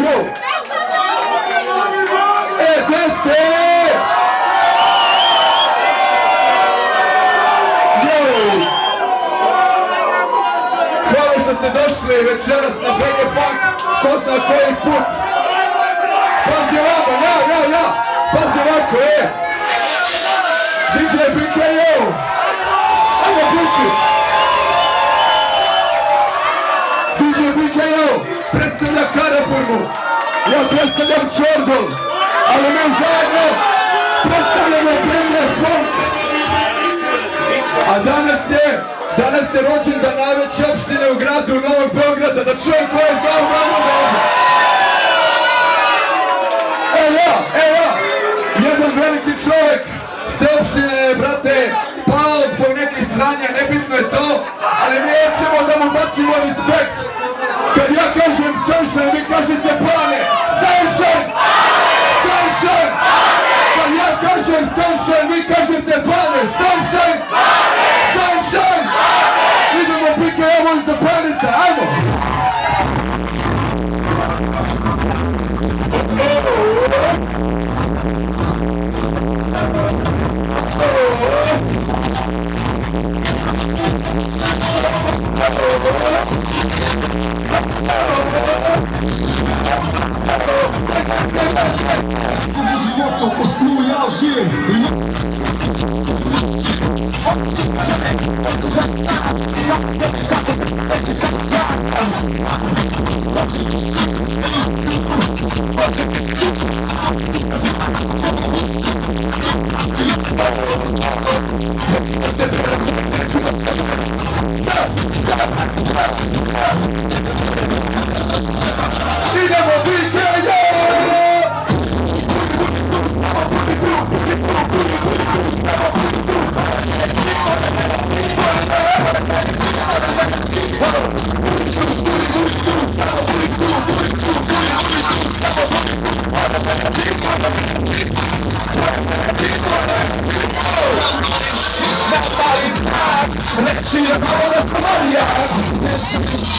yo! Teste! Hvala što ste došli večeras na BG Funk, ko zna koji put. Pazi ovako, ja, pazi ovako, DJ BKO, ajmo pušti. DJ BKO predstavlja Karaburmu, ja predstavljam Čordon, ali mi zajedno predstavljamo BG Funk. A danas je rođendan najveće opštine u gradu Novog Beograda, da čujem ko je znao Novog Beograda. Ja, jedan veliki čovjek s te opštine je, brate, pao zbog nekih sranja, nebitno je to, ali nećemo da mu bacimo respekt. Kad ja kažem sunshine, vi kažete pane, sunshine! Sunshine! Kad ja kažem sunshine, vi kažete pane, sunshine! Sunshine! Idemo PKO za planeta, ajmo! Kogo životom po snu ja živim. Idemo BKO! Reći je malo da sam marijak.